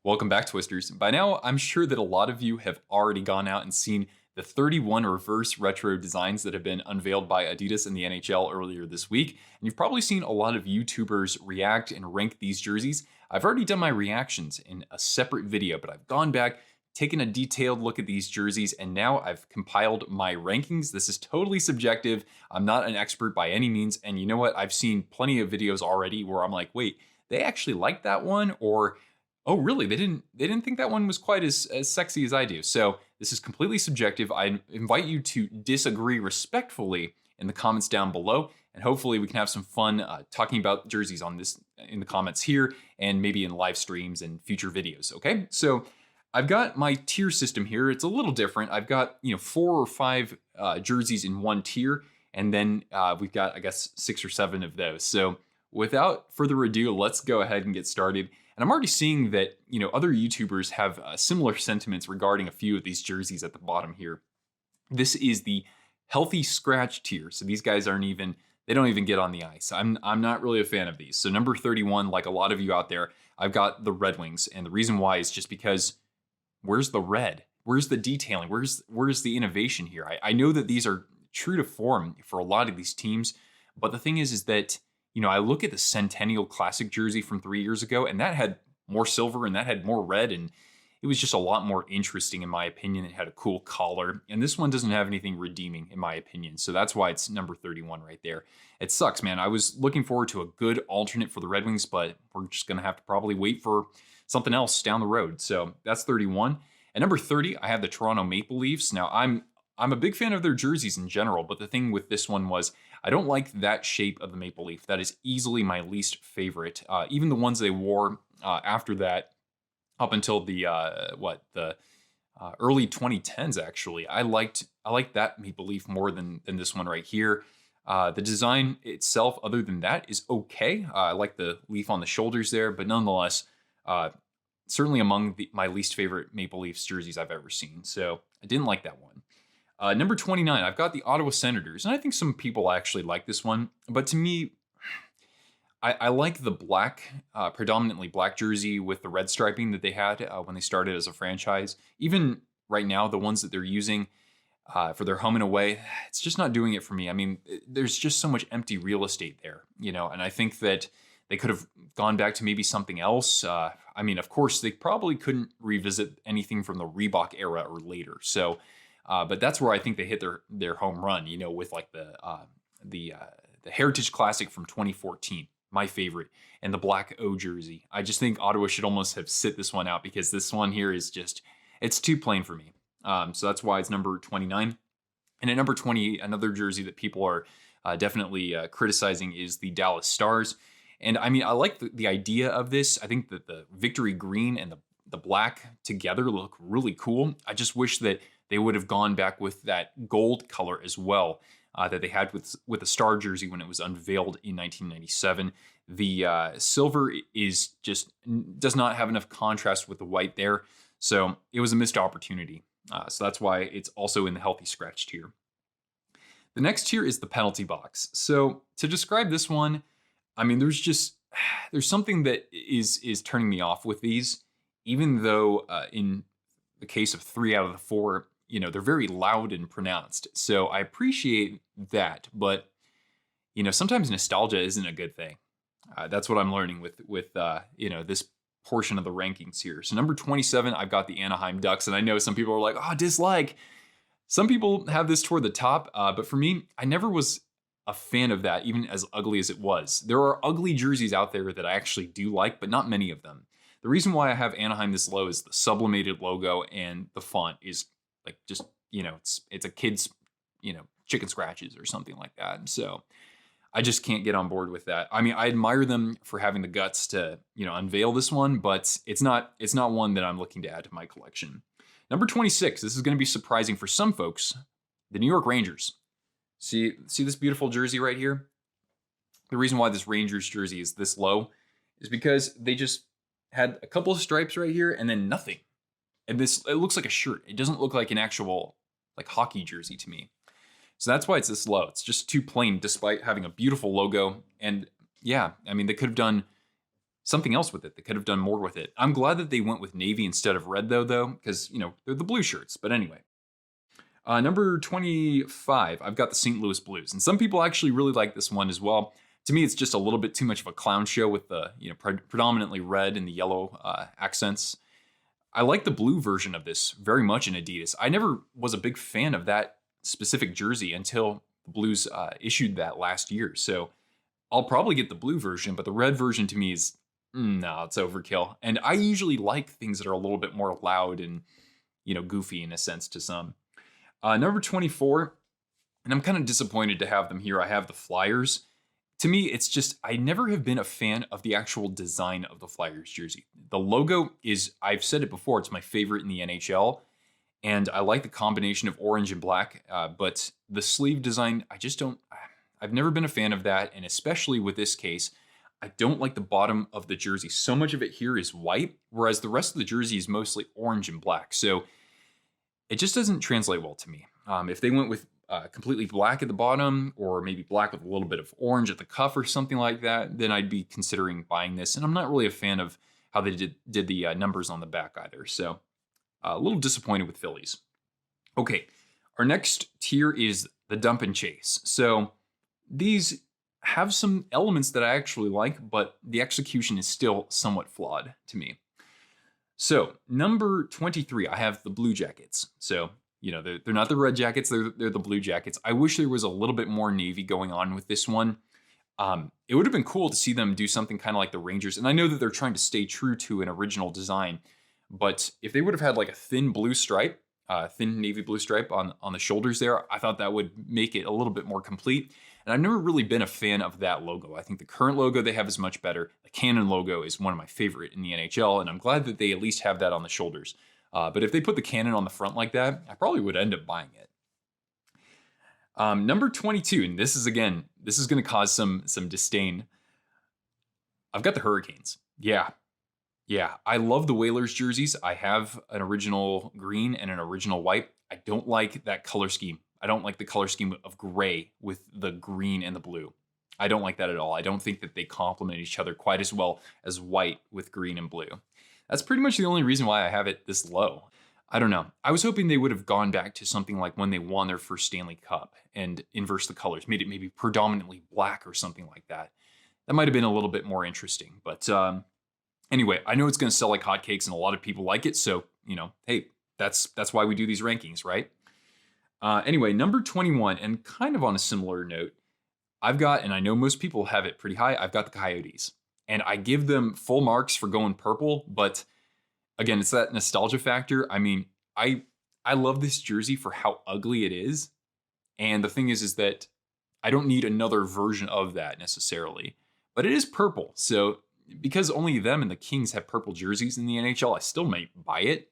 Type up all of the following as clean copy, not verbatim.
Welcome back, Twisters. By now, I'm sure that a lot of you have already gone out and seen the 31 reverse retro designs that have been unveiled by Adidas and the NHL earlier this week. And you've probably seen a lot of YouTubers react and rank these jerseys. I've already done my reactions in a separate video, but I've gone back, taken a detailed look at these jerseys, and now I've compiled my rankings. This is totally subjective. I'm not an expert by any means. And you know what? I've seen plenty of videos already where I'm like, wait, they actually like that one? Or oh, really? They didn't think that one was quite as sexy as I do. So this is completely subjective. I invite you to disagree respectfully in the comments down below, and hopefully we can have some fun talking about jerseys on this in the comments here, and maybe in live streams and future videos. Okay, so I've got my tier system here. It's a little different. I've got 4 or 5 jerseys in one tier, and then we've got, I guess, 6 or 7 of those. So without further ado, let's go ahead and get started. And I'm already seeing that, other YouTubers have similar sentiments regarding a few of these jerseys at the bottom here. This is the healthy scratch tier. So these guys they don't even get on the ice. I'm not really a fan of these. So number 31, like a lot of you out there, I've got the Red Wings. And the reason why is just because where's the red? Where's the detailing? Where's the innovation here? I know that these are true to form for a lot of these teams, but the thing is that I look at the Centennial Classic jersey from 3 years ago, and that had more silver and that had more red, and it was just a lot more interesting in my opinion. It had a cool collar, and this one doesn't have anything redeeming in my opinion, so that's why it's number 31 right there. It sucks, man. I was looking forward to a good alternate for the Red Wings, but we're just going to have to probably wait for something else down the road. So that's 31. At number 30, I have the Toronto Maple Leafs. Now, I'm a big fan of their jerseys in general, but the thing with this one was I don't like that shape of the maple leaf. That is easily my least favorite. Even the ones they wore after that, up until the early 2010s, actually, I liked that maple leaf more than this one right here. The design itself, other than that, is okay. I like the leaf on the shoulders there, but nonetheless, certainly among my least favorite Maple Leafs jerseys I've ever seen. So I didn't like that one. Number 29, I've got the Ottawa Senators, and I think some people actually like this one, but to me, I like the black, predominantly black jersey with the red striping that they had when they started as a franchise. Even right now, the ones that they're using for their home and away, it's just not doing it for me. I mean, there's just so much empty real estate there, and I think that they could have gone back to maybe something else. I mean, of course, they probably couldn't revisit anything from the Reebok era or later, so. But that's where I think they hit their home run, with like the Heritage Classic from 2014, my favorite, and the black O jersey. I just think Ottawa should almost have sit this one out because this one here is it's too plain for me. So that's why it's number 29. And at number 20, another jersey that people are definitely criticizing is the Dallas Stars. And I mean, I like the idea of this. I think that the victory green and the black together look really cool. I just wish that they would have gone back with that gold color as well that they had with the Star jersey when it was unveiled in 1997. The silver does not have enough contrast with the white there, so it was a missed opportunity. So that's why it's also in the healthy scratch tier. The next tier is the penalty box. So to describe this one, I mean, there's something that is turning me off with these, even though in the case of 3 out of the 4, they're very loud and pronounced. So I appreciate that, but sometimes nostalgia isn't a good thing. That's what I'm learning with this portion of the rankings here. So number 27, I've got the Anaheim Ducks, and I know some people are like, oh, dislike. Some people have this toward the top, but for me, I never was a fan of that, even as ugly as it was. There are ugly jerseys out there that I actually do like, but not many of them. The reason why I have Anaheim this low is the sublimated logo and the font is like just, it's a kid's, chicken scratches or something like that. And so I just can't get on board with that. I mean, I admire them for having the guts to, unveil this one, but it's not one that I'm looking to add to my collection. Number 26, this is going to be surprising for some folks, the New York Rangers. See this beautiful jersey right here? The reason why this Rangers jersey is this low is because they just had a couple of stripes right here and then nothing. And it looks like a shirt. It doesn't look like an actual like hockey jersey to me. So that's why it's this low. It's just too plain despite having a beautiful logo. And yeah, I mean, they could have done something else with it. They could have done more with it. I'm glad that they went with navy instead of red though, because they're the blue shirts. But anyway, number 25, I've got the St. Louis Blues, and some people actually really like this one as well. To me, it's just a little bit too much of a clown show with the predominantly red and the yellow accents. I like the blue version of this very much in Adidas. I never was a big fan of that specific jersey until the Blues issued that last year. So I'll probably get the blue version, but the red version to me is no, it's overkill. And I usually like things that are a little bit more loud and goofy in a sense to some. Number 24, and I'm kind of disappointed to have them here. I have the Flyers. To me, it's just, I never have been a fan of the actual design of the Flyers jersey. The logo is, I've said it before, it's my favorite in the NHL. And I like the combination of orange and black, but the sleeve design, I've never been a fan of that. And especially with this case, I don't like the bottom of the jersey. So much of it here is white, whereas the rest of the jersey is mostly orange and black. So it just doesn't translate well to me. If they went with completely black at the bottom, or maybe black with a little bit of orange at the cuff or something like that, then I'd be considering buying this. And I'm not really a fan of how they did the numbers on the back either. So a little disappointed with Phillies. Okay, our next tier is the Dump and Chase. So these have some elements that I actually like, but the execution is still somewhat flawed to me. So number 23, I have the Blue Jackets. So they're not the Red Jackets, they're the Blue Jackets. I wish there was a little bit more navy going on with this one. It would have been cool to see them do something kind of like the Rangers. And I know that they're trying to stay true to an original design, but if they would have had like a thin blue stripe, thin navy blue stripe on the shoulders there, I thought that would make it a little bit more complete. And I've never really been a fan of that logo. I think the current logo they have is much better. The Cannon logo is one of my favorite in the NHL, and I'm glad that they at least have that on the shoulders. But if they put the Cannon on the front like that, I probably would end up buying it. Number 22, and this is going to cause some disdain. I've got the Hurricanes. Yeah, I love the Whalers jerseys. I have an original green and an original white. I don't like that color scheme. I don't like the color scheme of gray with the green and the blue. I don't like that at all. I don't think that they complement each other quite as well as white with green and blue. That's pretty much the only reason why I have it this low. I don't know. I was hoping they would have gone back to something like when they won their first Stanley Cup and inverse the colors, made it maybe predominantly black or something like that. That might have been a little bit more interesting. But anyway, I know it's going to sell like hotcakes and a lot of people like it. So, hey, that's why we do these rankings, right? Anyway, number 21, and kind of on a similar note, I've got, and I know most people have it pretty high, I've got the Coyotes. And I give them full marks for going purple, but again, it's that nostalgia factor. I mean, I love this jersey for how ugly it is. And the thing is that I don't need another version of that necessarily. But it is purple. So because only them and the Kings have purple jerseys in the NHL, I still might buy it.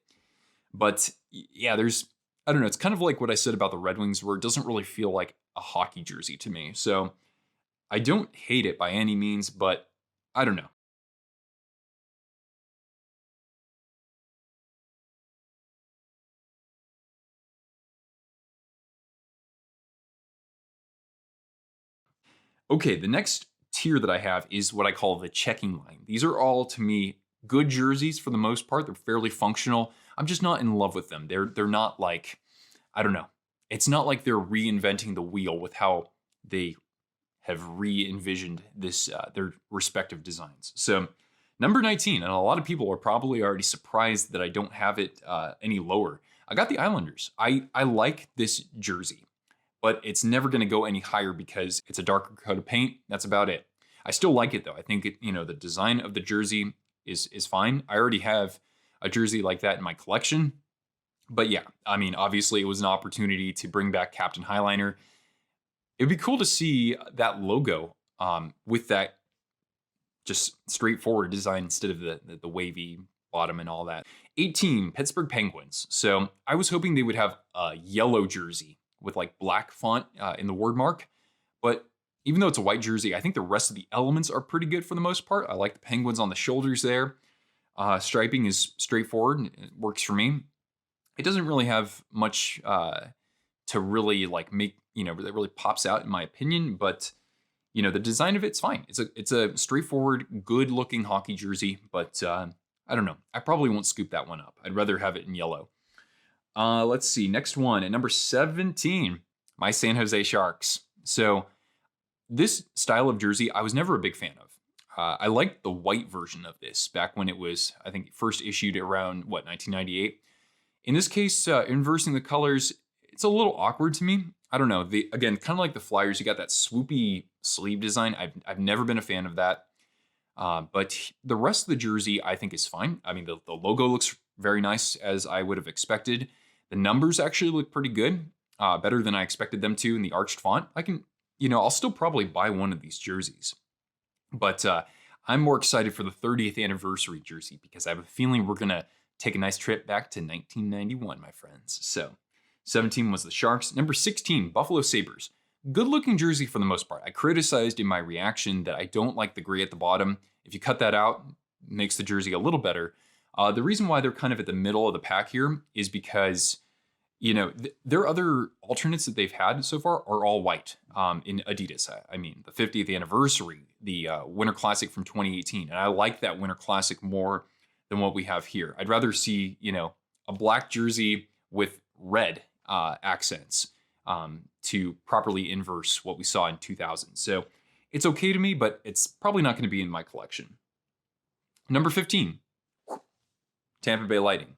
But yeah, I don't know, it's kind of like what I said about the Red Wings, where it doesn't really feel like a hockey jersey to me. So I don't hate it by any means, but I don't know. Okay, the next tier that I have is what I call the checking line. These are all, to me, good jerseys for the most part. They're fairly functional. I'm just not in love with them. They're not like, I don't know. It's not like they're reinventing the wheel with how they have re-envisioned this their respective designs. So number 19, and a lot of people are probably already surprised that I don't have it any lower. I got the Islanders. I like this jersey, but it's never going to go any higher because it's a darker coat of paint. That's about it. I still like it though. I think the design of the jersey is fine. I already have a jersey like that in my collection. But yeah, I mean, obviously it was an opportunity to bring back Captain Highliner. It'd be cool to see that logo with that just straightforward design instead of the wavy bottom and all that. 18, Pittsburgh Penguins. So I was hoping they would have a yellow jersey with like black font in the word mark. But even though it's a white jersey, I think the rest of the elements are pretty good for the most part. I like the penguins on the shoulders there. Striping is straightforward and it works for me. It doesn't really have much to really like make, that really pops out in my opinion, but the design of it's fine. It's a straightforward, good-looking hockey jersey, but I don't know. I probably won't scoop that one up. I'd rather have it in yellow. Let's see. Next one at number 17, my San Jose Sharks. So this style of jersey, I was never a big fan of. I liked the white version of this back when it was, I think, first issued around, 1998. In this case, inversing the colors, it's a little awkward to me. I don't know. Again, kind of like the Flyers, you got that swoopy sleeve design. I've never been a fan of that. But the rest of the jersey, I think, is fine. I mean, the logo looks very nice, as I would have expected. The numbers actually look pretty good, better than I expected them to in the arched font. I'll still probably buy one of these jerseys. But I'm more excited for the 30th anniversary jersey because I have a feeling we're going to take a nice trip back to 1991, my friends. So 17 was the Sharks. Number 16, Buffalo Sabres. Good looking jersey for the most part. I criticized in my reaction that I don't like the gray at the bottom. If you cut that out, it makes the jersey a little better. The reason why they're kind of at the middle of the pack here is because their other alternates that they've had so far are all white in Adidas. I mean, the 50th anniversary, the Winter Classic from 2018. And I like that Winter Classic more than what we have here. I'd rather see, a black jersey with red accents to properly inverse what we saw in 2000. So it's okay to me, but it's probably not going to be in my collection. Number 15, Tampa Bay Lightning.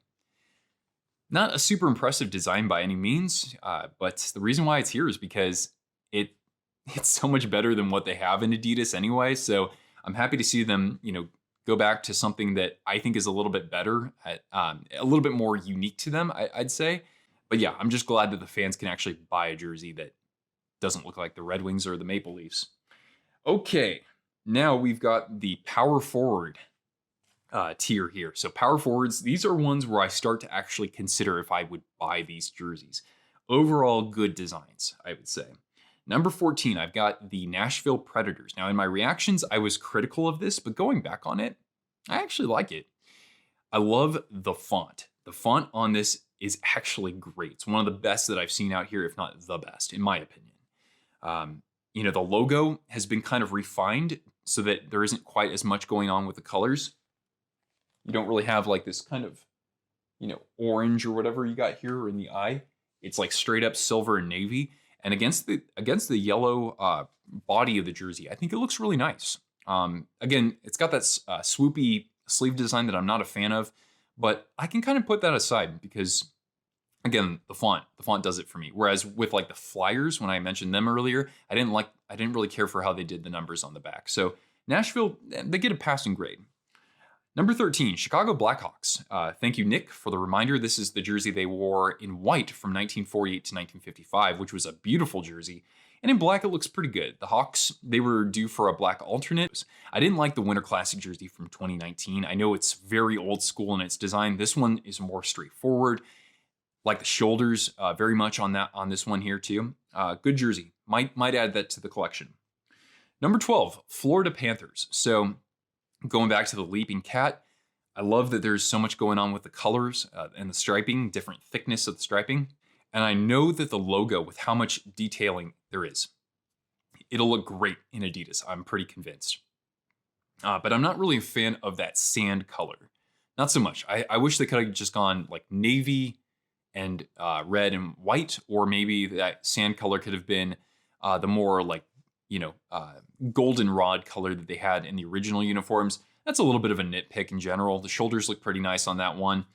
Not a super impressive design by any means, but the reason why it's here is because it's so much better than what they have in Adidas anyway. So I'm happy to see them, go back to something that I think is a little bit better, a little bit more unique to them, I'd say. But yeah, I'm just glad that the fans can actually buy a jersey that doesn't look like the Red Wings or the Maple Leafs. Okay, now we've got the power forward tier here. So power forwards, these are ones where I start to actually consider if I would buy these jerseys. Overall, good designs, I would say. Number 14, I've got the Nashville Predators. Now, in my reactions, I was critical of this, but going back on it, I actually like it. I love the font. The font on this is actually great. It's one of the best that I've seen out here, if not the best, in my opinion. The logo has been kind of refined so that there isn't quite as much going on with the colors. You don't really have like this kind of, orange or whatever you got here in the eye. It's like straight up silver and navy. And against the yellow body of the jersey, I think it looks really nice. Again, it's got that swoopy sleeve design that I'm not a fan of, but I can kind of put that aside because, again, the font does it for me. Whereas with like the Flyers, when I mentioned them earlier, I didn't really care for how they did the numbers on the back. So Nashville, they get a passing grade. Number 13, Chicago Blackhawks. Thank you, Nick, for the reminder. This is the jersey they wore in white from 1948 to 1955, which was a beautiful jersey. And in black, it looks pretty good. The Hawks, they were due for a black alternate. I didn't like the Winter Classic jersey from 2019. I know it's very old school in its design. This one is more straightforward. Like the shoulders, very much on this one here too. Good jersey. Might add that to the collection. Number 12, Florida Panthers. So going back to the Leaping Cat, I love that there's so much going on with the colors and the striping, different thickness of the striping. And I know that the logo, with how much detailing there is, it'll look great in Adidas. I'm pretty convinced. But I'm not really a fan of that sand color. Not so much. I wish they could have just gone like navy and red and white, or maybe that sand color could have been the more like, goldenrod color that they had in the original uniforms. That's a little bit of a nitpick in general. The shoulders look pretty nice on that one.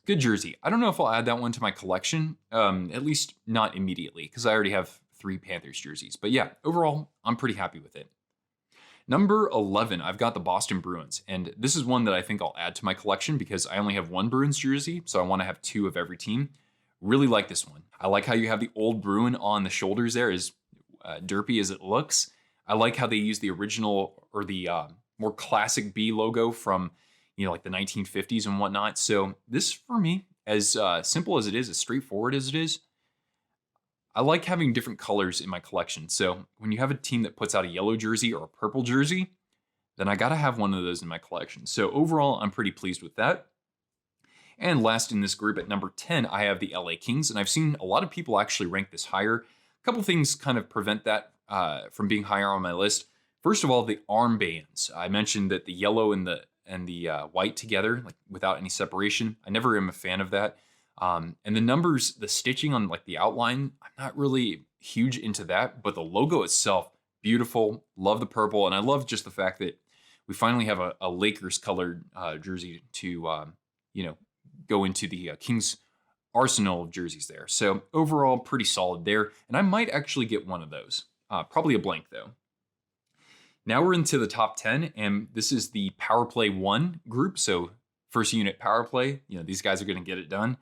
Good jersey. I don't know if I'll add that one to my collection, at least not immediately, because I already have 3 Panthers jerseys. But yeah, overall, I'm pretty happy with it. Number 11, I've got the Boston Bruins. And this is one that I think I'll add to my collection because I only have 1 Bruins jersey, so I want to have 2 of every team. Really like this one. I like how you have the old Bruin on the shoulders there, as derpy as it looks. I like how they use the original or the more classic B logo from, like the 1950s and whatnot. So this, for me, as simple as it is, as straightforward as it is, I like having different colors in my collection. So when you have a team that puts out a yellow jersey or a purple jersey, then I got to have one of those in my collection. So overall, I'm pretty pleased with that. And last in this group at number 10, I have the LA Kings. And I've seen a lot of people actually rank this higher. A couple things kind of prevent that from being higher on my list. First of all, the armbands. I mentioned that the yellow and the white together, like without any separation. I never am a fan of that. And the numbers, the stitching on like the outline, I'm not really huge into that. But the logo itself, beautiful. Love the purple, and I love just the fact that we finally have a Lakers colored jersey to go into the Kings arsenal of jerseys there. So overall, pretty solid there. And I might actually get one of those. Probably a blank though. Now we're into the top 10, and this is the Power Play 1 group. So first unit Power Play, these guys are going to get it done.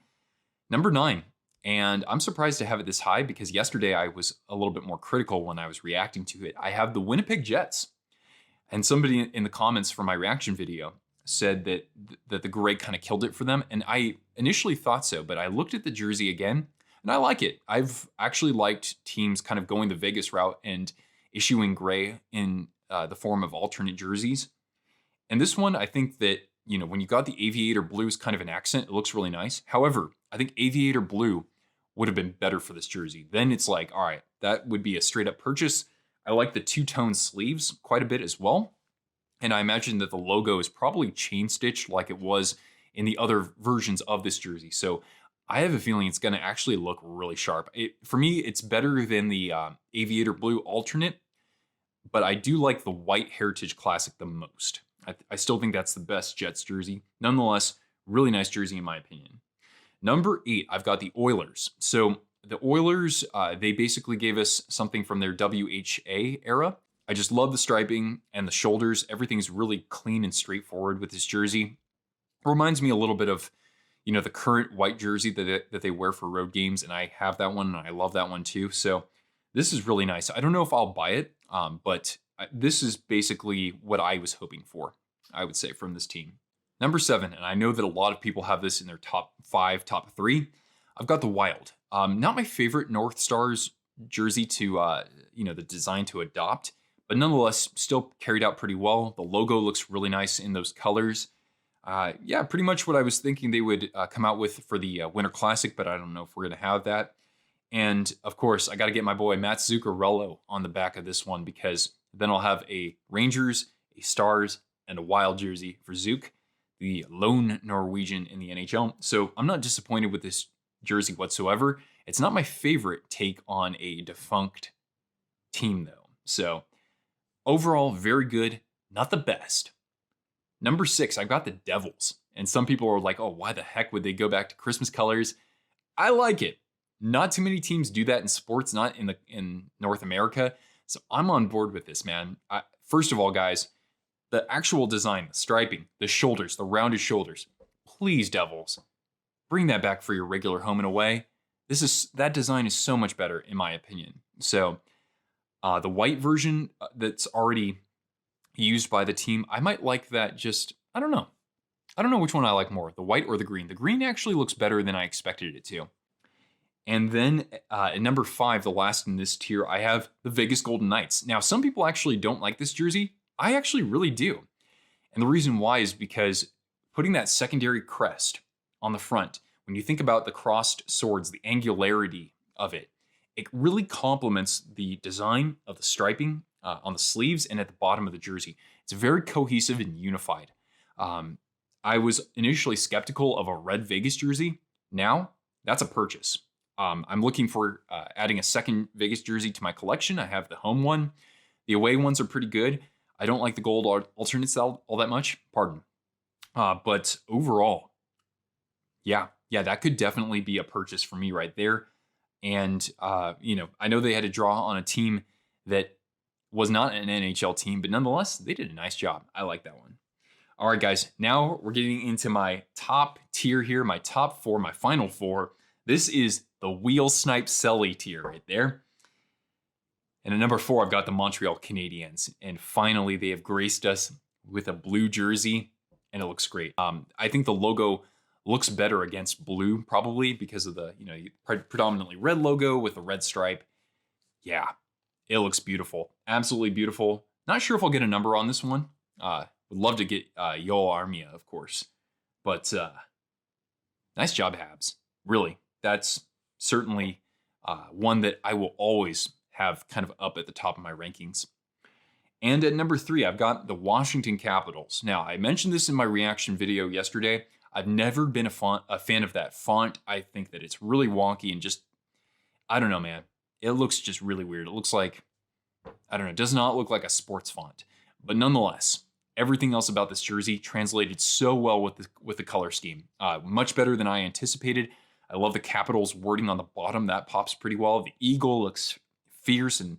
Number 9, and I'm surprised to have it this high because yesterday I was a little bit more critical when I was reacting to it. I have the Winnipeg Jets. And somebody in the comments for my reaction video said that the gray kind of killed it for them. And I initially thought so, but I looked at the jersey again, and I like it. I've actually liked teams kind of going the Vegas route and issuing gray in the form of alternate jerseys. And this one, I think that, when you got the aviator blue as kind of an accent, it looks really nice. However, I think aviator blue would have been better for this jersey. Then it's like, all right, that would be a straight up purchase. I like the two-tone sleeves quite a bit as well. And I imagine that the logo is probably chain stitched like it was in the other versions of this jersey. So I have a feeling it's going to actually look really sharp. For me, it's better than the aviator blue alternate, but I do like the white Heritage Classic the most. I still think that's the best Jets jersey. Nonetheless, really nice jersey in my opinion. Number 8, I've got the Oilers. So the Oilers, they basically gave us something from their WHA era. I just love the striping and the shoulders. Everything's really clean and straightforward with this jersey. It reminds me a little bit of, the current white jersey that they wear for road games, and I have that one, and I love that one too. So this is really nice. I don't know if I'll buy it, but this is basically what I was hoping for, I would say, from this team. Number 7, and I know that a lot of people have this in their top 5, top 3. I've got the Wild. Not my favorite North Stars jersey to, the design to adopt, but nonetheless, still carried out pretty well. The logo looks really nice in those colors. Pretty much what I was thinking they would come out with for the Winter Classic, but I don't know if we're going to have that. And of course, I got to get my boy Matt Zuccarello on the back of this one because then I'll have a Rangers, a Stars, and a Wild jersey for Zook, the lone Norwegian in the NHL. So I'm not disappointed with this jersey whatsoever. It's not my favorite take on a defunct team though. So overall, very good, not the best. Number 6, I've got the Devils. And some people are like, oh, why the heck would they go back to Christmas colors? I like it. Not too many teams do that in sports, not in North America. So I'm on board with this, man. First of all, guys, the actual design, the striping, the shoulders, the rounded shoulders. Please, Devils, bring that back for your regular home and away. That design is so much better, in my opinion. So the white version that's already used by the team, I might like that. I don't know. I don't know which one I like more, the white or the green. The green actually looks better than I expected it to. And then at number 5, the last in this tier, I have the Vegas Golden Knights. Now, some people actually don't like this jersey. I actually really do. And the reason why is because putting that secondary crest on the front, when you think about the crossed swords, the angularity of it, it really complements the design of the striping on the sleeves and at the bottom of the jersey. It's very cohesive and unified. I was initially skeptical of a red Vegas jersey. Now, that's a purchase. I'm looking for adding a second Vegas jersey to my collection. I have the home one. The away ones are pretty good. I don't like the gold alternates all that much. Pardon. But overall, yeah, that could definitely be a purchase for me right there. And, I know they had to draw on a team that was not an NHL team, but nonetheless, they did a nice job. I like that one. All right, guys, now we're getting into my top tier here, my top 4, my final 4. This is the Wheel Snipe Selly tier right there. And at number 4, I've got the Montreal Canadiens. And finally, they have graced us with a blue jersey, and it looks great. I think the logo looks better against blue, probably because of the, predominantly red logo with a red stripe. Yeah, it looks beautiful. Absolutely beautiful. Not sure if I'll get a number on this one. Would love to get Yoel Armia, of course. But nice job, Habs. Really, that's certainly one that I will always have kind of up at the top of my rankings. And at number 3, I've got the Washington Capitals. Now, I mentioned this in my reaction video yesterday. I've never been a fan of that font. I think that it's really wonky and just, I don't know, man. It looks just really weird. It looks like, I don't know, it does not look like a sports font. But nonetheless, everything else about this jersey translated so well with the color scheme. Much better than I anticipated. I love the Capitals wording on the bottom. That pops pretty well. The eagle looks fierce and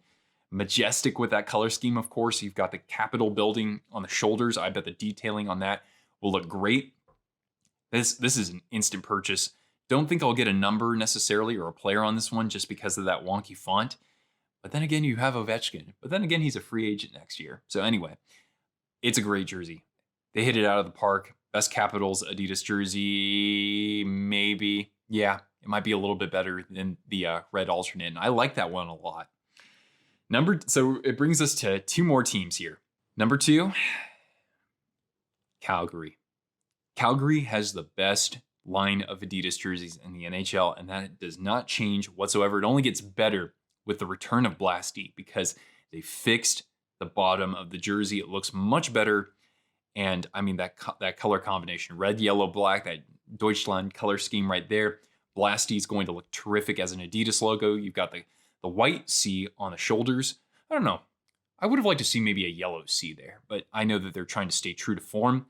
majestic with that color scheme, of course. You've got the Capitol building on the shoulders. I bet the detailing on that will look great. This is an instant purchase. Don't think I'll get a number necessarily or a player on this one just because of that wonky font. But then again, you have Ovechkin. But then again, he's a free agent next year. So anyway, it's a great jersey. They hit it out of the park. Best Capitals Adidas jersey, maybe. Yeah, it might be a little bit better than the red alternate. And I like that one a lot. So it brings us to 2 more teams here. Number 2, Calgary. Calgary has the best line of Adidas jerseys in the NHL, and that does not change whatsoever. It only gets better with the return of Blasty because they fixed the bottom of the jersey. It looks much better, and I mean that color combination, red, yellow, black, that Deutschland color scheme right there. Blasty is going to look terrific as an Adidas logo. You've got the white C on the shoulders. I don't know. I would have liked to see maybe a yellow C there, but I know that they're trying to stay true to form.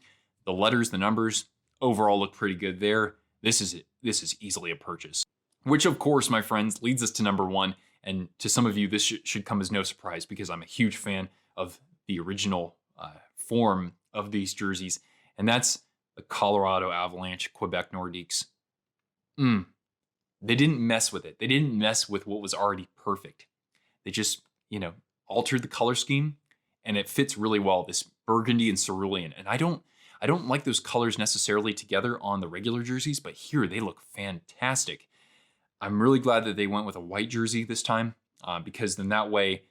The letters, the numbers, overall look pretty good there. This is easily a purchase. Which, of course, my friends, leads us to number 1. And to some of you, this should come as no surprise because I'm a huge fan of the original form of these jerseys. And that's the Colorado Avalanche Quebec Nordiques. They didn't mess with it. They didn't mess with what was already perfect. They just, altered the color scheme, and it fits really well, this burgundy and cerulean. And I don't like those colors necessarily together on the regular jerseys, but here they look fantastic. I'm really glad that they went with a white jersey this time because then that way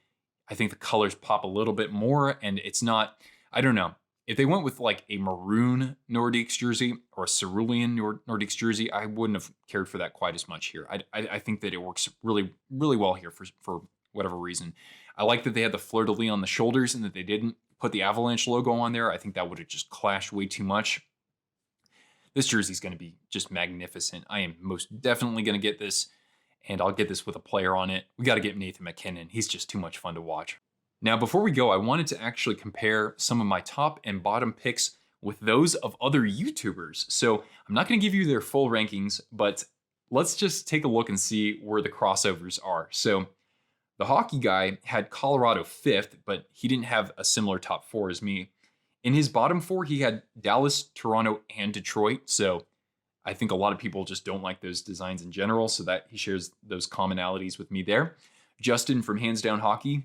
I think the colors pop a little bit more, and it's not, I don't know. If they went with like a maroon Nordiques jersey or a cerulean Nordiques jersey, I wouldn't have cared for that quite as much here. I think that it works really, really well here for whatever reason. I like that they had the fleur-de-lis on the shoulders and that they didn't put the Avalanche logo on there. I think that would have just clashed way too much. This jersey is going to be just magnificent. I am most definitely going to get this, and I'll get this with a player on it. We got to get Nathan MacKinnon. He's just too much fun to watch. Now, before we go, I wanted to actually compare some of my top and bottom picks with those of other YouTubers. So I'm not going to give you their full rankings, but let's just take a look and see where the crossovers are. So the hockey guy had Colorado 5th, but he didn't have a similar top 4 as me. In his bottom 4, he had Dallas, Toronto, and Detroit. So I think a lot of people just don't like those designs in general, so that he shares those commonalities with me there. Justin from Hands Down Hockey,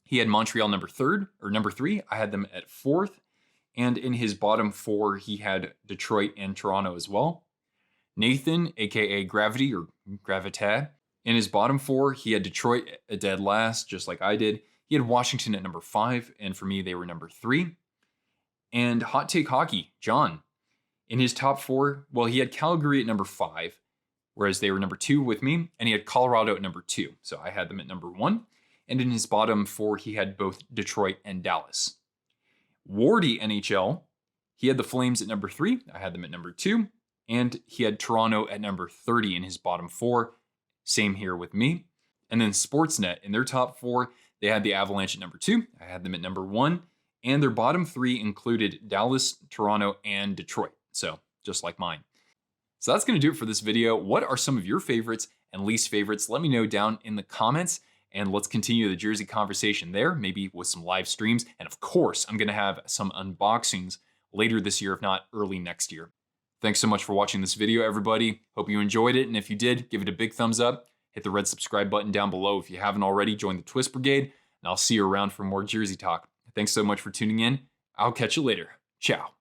he had Montreal number 3. I had them at 4th. And in his bottom 4, he had Detroit and Toronto as well. Nathan, aka Gravity or Gravita, in his bottom 4, he had Detroit at dead last, just like I did. He had Washington at number 5, and for me, they were number 3. And Hot Take Hockey, John, in his top 4, well, he had Calgary at number 5, whereas they were number 2 with me, and he had Colorado at number 2. So I had them at number 1. And in his bottom 4, he had both Detroit and Dallas. Wardy NHL, he had the Flames at number 3. I had them at number 2. And he had Toronto at number 30 in his bottom 4. Same here with me. And then Sportsnet, in their top 4, they had the Avalanche at number 2. I had them at number 1. And their bottom 3 included Dallas, Toronto, and Detroit. So just like mine. So that's going to do it for this video. What are some of your favorites and least favorites? Let me know down in the comments. And let's continue the jersey conversation there, maybe with some live streams. And of course, I'm going to have some unboxings later this year, if not early next year. Thanks so much for watching this video, everybody. Hope you enjoyed it. And if you did, give it a big thumbs up. Hit the red subscribe button down below. If you haven't already, join the Twist Brigade. And I'll see you around for more jersey talk. Thanks so much for tuning in. I'll catch you later. Ciao.